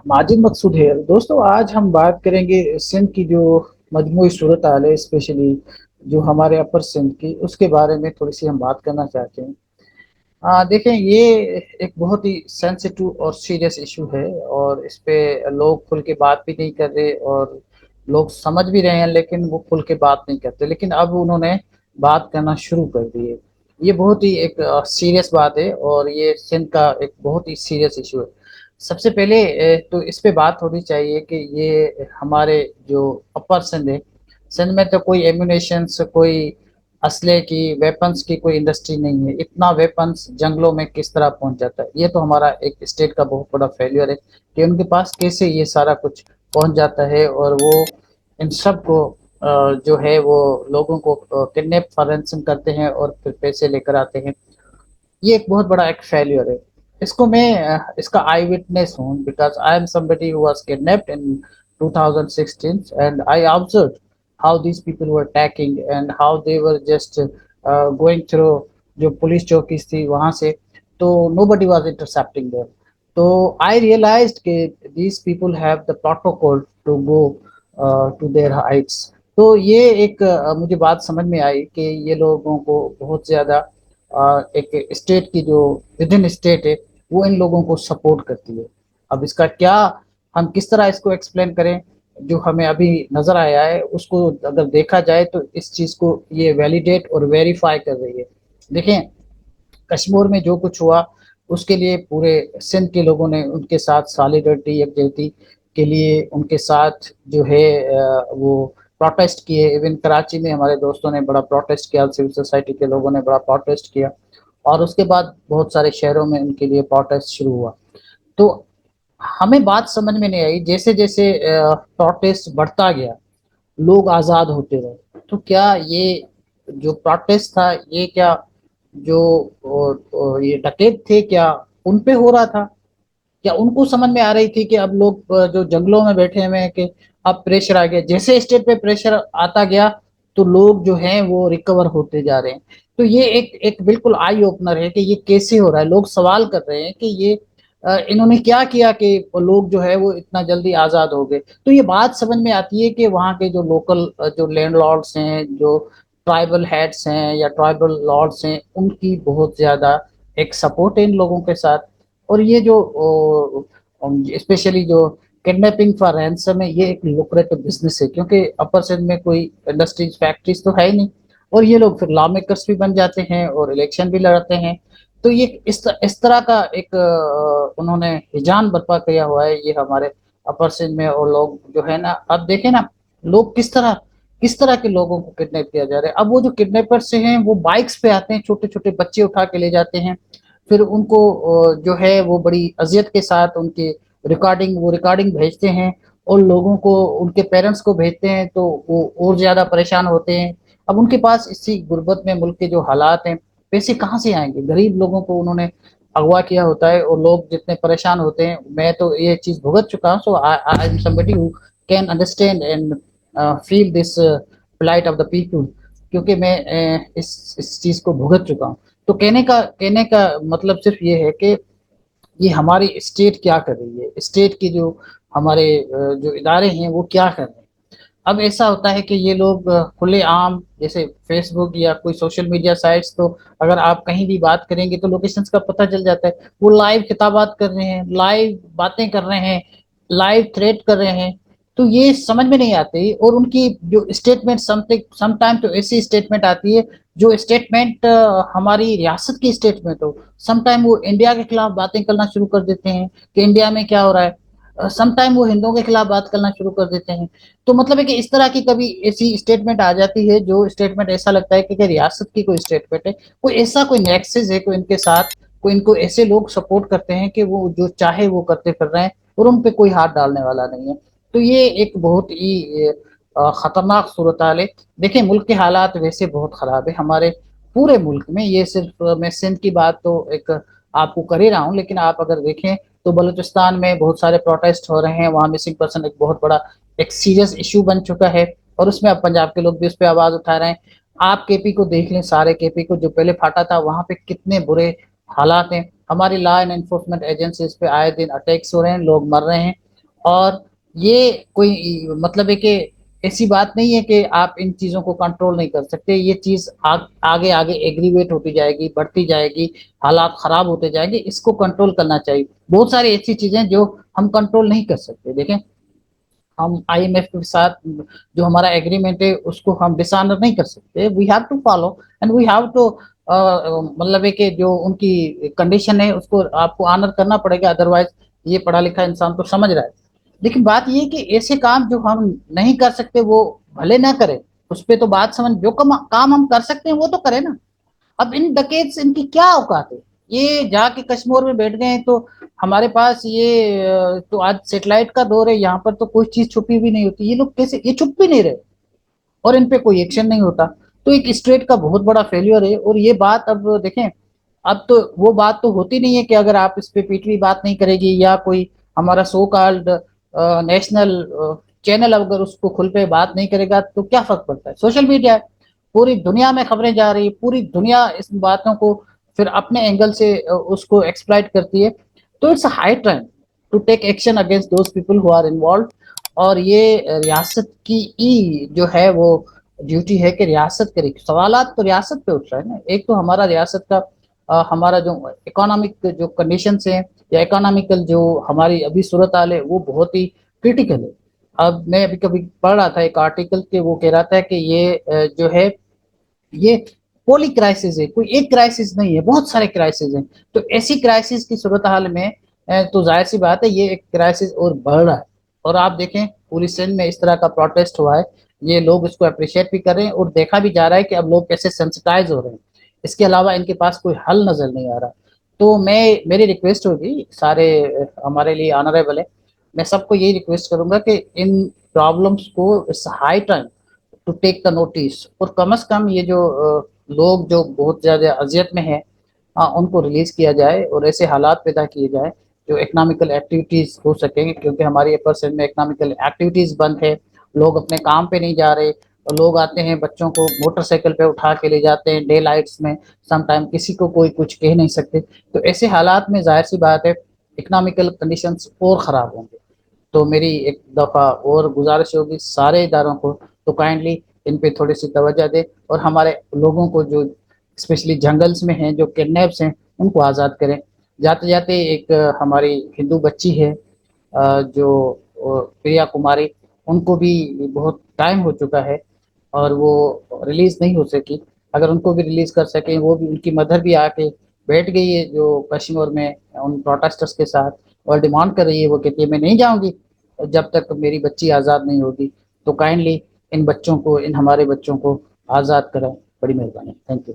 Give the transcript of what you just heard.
माजिद मकसूद है। दोस्तों, आज हम बात करेंगे सिंध की जो मजमूई सूरत हाल है, स्पेशली जो हमारे अपर सिंध की, उसके बारे में थोड़ी सी हम बात करना चाहते हैं। देखें, ये एक बहुत ही सेंसिटिव और सीरियस इशू है, और इस पे लोग खुल के बात भी नहीं कर रहे, और लोग समझ भी रहे हैं लेकिन वो खुल के बात नहीं करते। लेकिन अब उन्होंने बात करना शुरू कर दी है। ये बहुत ही एक सीरियस बात है, और ये सिंध का एक बहुत ही सीरियस इशू है। सबसे पहले तो इस पे बात होनी चाहिए कि ये हमारे जो अपर सिंध है, सिंध में तो कोई एम्यूनेशंस, कोई असले की, वेपन्स की कोई इंडस्ट्री नहीं है। इतना वेपन्स जंगलों में किस तरह पहुंच जाता है, ये तो हमारा एक स्टेट का बहुत बड़ा फेलियर है कि उनके पास कैसे ये सारा कुछ पहुंच जाता है, और वो इन सब को जो है वो लोगों को किडनैप फॉरेंसिंग करते हैं और फिर पैसे लेकर आते हैं। ये एक बहुत बड़ा एक फेलियर है। इसको मैं इसका आई विटनेस हूँ, because I am somebody who was kidnapped in 2016, and I observed how these people were attacking and how they were just going through जो पुलिस चौकीज थी वहां से, तो nobody was intercepting them। तो I realized कि these people have the protocol to go to their heights। तो ये एक मुझे बात समझ में आई कि ये लोगों को बहुत ज़्यादा एक स्टेट की जो विद इन स्टेट है, वो इन लोगों को सपोर्ट करती है। अब इसका क्या, हम किस तरह इसको एक्सप्लेन करें, जो हमें अभी नजर आया है उसको अगर देखा जाए तो इस चीज को ये वैलिडेट और वेरीफाई कर रही है। देखें, कश्मीर में जो कुछ हुआ उसके लिए पूरे सिंध के लोगों ने उनके साथ सॉलिडरिटी, यकजहती के लिए उनके साथ जो है वो प्रोटेस्ट किए। इवन कराची में हमारे दोस्तों ने बड़ा प्रोटेस्ट किया, सिविल सोसाइटी के लोगों ने बड़ा प्रोटेस्ट किया, और उसके बाद बहुत सारे शहरों में उनके लिए प्रोटेस्ट शुरू हुआ। तो हमें बात समझ में नहीं आई, जैसे जैसे प्रोटेस्ट बढ़ता गया, लोग आज़ाद होते रहे, तो क्या ये जो प्रोटेस्ट था, ये क्या जो ये डकैत थे, क्या उन पे हो रहा था? क्या उनको समझ में आ रही थी कि अब लोग जो जंगलों में बैठे हुए हैं कि अब प्रेशर आ गया, जैसे स्टेट पे प्रेशर आता गया तो लोग जो हैं वो रिकवर होते जा रहे हैं। तो ये एक एक बिल्कुल आई ओपनर है कि ये कैसे हो रहा है। लोग सवाल कर रहे हैं कि ये इन्होंने क्या किया कि लोग जो है वो इतना जल्दी आज़ाद हो गए। तो ये बात समझ में आती है कि वहाँ के जो लोकल जो लैंडलॉर्ड्स हैं, जो ट्राइबल हेड्स हैं या ट्राइबल लॉर्ड्स हैं, उनकी बहुत ज़्यादा एक सपोर्ट है इन लोगों के साथ। और ये जो स्पेशली जो किडनैपिंग फॉर रैंसम है, ये एक लुक्रेटिव बिजनेस है, क्योंकि अपर सिंध में कोई इंडस्ट्रीज, फैक्ट्रीज तो है ही नहीं, और ये लोग फिर लॉ मेकर्स भी बन जाते हैं और इलेक्शन भी लड़ते हैं। तो ये इस तरह का एक उन्होंने हिजान बर्पा किया हुआ है ये हमारे अपर सिंध में। और लोग जो है ना, अब देखें ना, लोग किस तरह के लोगों को किडनैप किया जा रहा है। अब वो जो किडनैपर से हैं वो बाइक्स पे आते हैं, छोटे छोटे बच्चे उठा के ले जाते हैं, फिर उनको जो है वो बड़ी अजियत के साथ उनकी रिकॉर्डिंग भेजते हैं, और लोगों को, उनके पेरेंट्स को भेजते हैं, तो वो और ज्यादा परेशान होते हैं। अब उनके पास इसी गुर्बत में मुल्क के जो हालात हैं, पैसे कहाँ से आएंगे? गरीब लोगों को उन्होंने अगवा किया होता है, और लोग जितने परेशान होते हैं, मैं तो ये चीज भुगत चुका हूँ। So I am somebody who can understand and feel this plight of the people, क्योंकि मैं इस चीज को भुगत चुका हूँ। तो कहने का मतलब सिर्फ ये है कि ये हमारी स्टेट क्या कर रही है, स्टेट की जो हमारे जो इदारे हैं वो क्या कर रहे हैं। अब ऐसा होता है कि ये लोग खुले आम, जैसे फेसबुक या कोई सोशल मीडिया साइट्स, तो अगर आप कहीं भी बात करेंगे तो लोकेशंस का पता चल जाता है। वो लाइव खिताबात कर रहे हैं, लाइव बातें कर रहे हैं, लाइव थ्रेट कर रहे हैं। तो ये समझ में नहीं आती, और उनकी जो स्टेटमेंट समटाइम तो ऐसी स्टेटमेंट आती है जो स्टेटमेंट हमारी रियासत की स्टेटमेंट हो। समटाइम वो इंडिया के खिलाफ बातें करना शुरू कर देते हैं कि इंडिया में क्या हो रहा है। समटाइम वो हिंदुओं के खिलाफ बात करना शुरू कर देते हैं। तो मतलब है कि इस तरह की कभी ऐसी स्टेटमेंट आ जाती है, जो स्टेटमेंट ऐसा लगता है कि रियासत की कोई स्टेटमेंट है, कोई ऐसा कोई नेक्सस है, कोई इनके साथ, कोई इनको ऐसे लोग सपोर्ट करते हैं कि वो जो चाहे वो करते फिर रहे हैं, और उन पे कोई हाथ डालने वाला नहीं है। तो ये एक बहुत ही खतरनाक सूरत हाल है। देखिए, मुल्क के हालात वैसे बहुत खराब है हमारे पूरे मुल्क में। ये सिर्फ मैं सिंध की बात तो एक आपको कर ही रहा हूँ, लेकिन आप अगर देखें तो बलूचिस्तान में बहुत सारे प्रोटेस्ट हो रहे हैं, वहाँ मिसिंग पर्सन एक बहुत बड़ा एक सीरियस इशू बन चुका है, और उसमें अब पंजाब के लोग भी उस पर आवाज उठा रहे हैं। आप केपी को देख लें, सारे केपी को जो पहले फाटा था, वहां पे कितने बुरे हालात हैं। हमारी लॉ एंड एनफोर्समेंट एजेंसीज पे आए दिन अटैक्स हो रहे हैं, लोग मर रहे हैं, اور یہ کوئی مطلب ہے کہ ایسی بات نہیں ہے کہ آپ ان چیزوں کو کنٹرول نہیں کر سکتے، یہ چیز آگے آگے ایگریویٹ ہوتی جائے گی، بڑھتی جائے گی، حالات خراب ہوتے جائیں گے، اس کو کنٹرول کرنا چاہیے۔ بہت ساری ایسی چیزیں جو ہم کنٹرول نہیں کر سکتے، دیکھیں ہم آئی ایم ایف کے ساتھ جو ہمارا ایگریمنٹ ہے اس کو ہم ڈس آنر نہیں کر سکتے، we have to follow and we have to, مطلب ہے کہ جو ان کی کنڈیشن ہے اس کو آپ کو آنر کرنا پڑے گا، ادروائز یہ پڑھا لکھا انسان تو سمجھ رہا ہے۔ لیکن بات یہ کہ ایسے کام جو ہم نہیں کر سکتے وہ بھلے نہ کرے، اس پہ تو بات سمجھ، جو کام ہم کر سکتے ہیں وہ تو کرے نا۔ اب ان ڈکیٹس ان کی کیا اوقات ہے، یہ جا کے کشمیر میں بیٹھ گئے ہیں تو ہمارے پاس یہ تو آج سیٹلائٹ کا دور ہے، یہاں پر تو کوئی چیز چھپی بھی نہیں ہوتی، یہ لوگ کیسے، یہ چھپ بھی نہیں رہے اور ان پہ کوئی ایکشن نہیں ہوتا۔ تو ایک اسٹیٹ کا بہت بڑا فیلئر ہے۔ اور یہ بات اب دیکھیں، اب تو وہ بات تو ہوتی نہیں ہے کہ اگر آپ اس پہ پیٹوی بات نہیں کرے گی یا کوئی ہمارا سو کالڈ نیشنل چینل اگر اس کو کھل پہ بات نہیں کرے گا تو کیا فرق پڑتا ہے؟ سوشل میڈیا ہے، پوری دنیا میں خبریں جا رہی، پوری دنیا اس باتوں کو پھر اپنے اینگل سے اس کو ایکسپلائٹ کرتی ہے۔ تو it's high time to take action against those people who are involved. اور یہ ریاست کی جو ہے وہ ڈیوٹی ہے کہ ریاست کرے، سوالات تو ریاست پہ اٹھ رہا ہے نا۔ ایک تو ہمارا ریاست کا ہمارا جو اکنامک جو کنڈیشنز ہیں یا اکنامیکل جو ہماری ابھی صورتحال ہے وہ بہت ہی کرٹیکل ہے۔ اب میں ابھی کبھی پڑھ رہا تھا ایک آرٹیکل کہ وہ کہہ رہا تھا کہ یہ جو ہے یہ پولی کرائسس ہے، کوئی ایک کرائسس نہیں ہے، بہت سارے کرائسس ہیں۔ تو ایسی کرائسس کی صورتحال میں تو ظاہر سی بات ہے یہ ایک کرائسس اور بڑھ رہا ہے۔ اور آپ دیکھیں پوری سندھ میں اس طرح کا پروٹیسٹ ہوا ہے، یہ لوگ اس کو اپریشیٹ بھی کر رہے ہیں اور دیکھا بھی جا رہا ہے کہ اب لوگ کیسے سینسٹائز ہو رہے ہیں۔ اس کے علاوہ ان کے پاس کوئی حل نظر نہیں آ رہا۔ تو میری ریکویسٹ ہوگی سارے ہمارے لیے آنریبل ہے، میں سب کو یہی ریکویسٹ کروں گا کہ ان پرابلمس کو اس high time to take the notice, اور کم از کم یہ جو لوگ جو بہت زیادہ اذیت میں ہیں ان کو ریلیز کیا جائے اور ایسے حالات پیدا کیے جائیں جو اکنامیکل ایکٹیویٹیز ہو سکیں گے، کیونکہ ہماری اپر سندھ میں اکنامیکل ایکٹیویٹیز بند ہے، لوگ اپنے کام پہ نہیں جا رہے، لوگ آتے ہیں بچوں کو موٹر سائیکل پہ اٹھا کے لے جاتے ہیں ڈے لائٹس میں، سم ٹائم کسی کو کوئی کچھ کہہ نہیں سکتے۔ تو ایسے حالات میں ظاہر سی بات ہے اکنامیکل کنڈیشنز اور خراب ہوں گے۔ تو میری ایک دفعہ اور گزارش ہوگی سارے اداروں کو تو کائنڈلی ان پہ تھوڑی سی توجہ دے اور ہمارے لوگوں کو جو اسپیشلی جنگلز میں ہیں جو کڈنیپس ہیں ان کو آزاد کریں۔ جاتے جاتے ایک ہماری ہندو بچی ہے جو پریا کماری، ان کو بھی بہت ٹائم ہو چکا ہے اور وہ ریلیز نہیں ہو سکی، اگر ان کو بھی ریلیز کر سکیں، وہ بھی ان کی مدر بھی آ کے بیٹھ گئی ہے جو کشمیر میں ان پروٹیسٹرز کے ساتھ اور ڈیمانڈ کر رہی ہے، وہ کہتی ہے میں نہیں جاؤں گی جب تک میری بچی آزاد نہیں ہوگی۔ تو کائنڈلی ان بچوں کو، ان ہمارے بچوں کو آزاد کریں، بڑی مہربانی، تھینک یو۔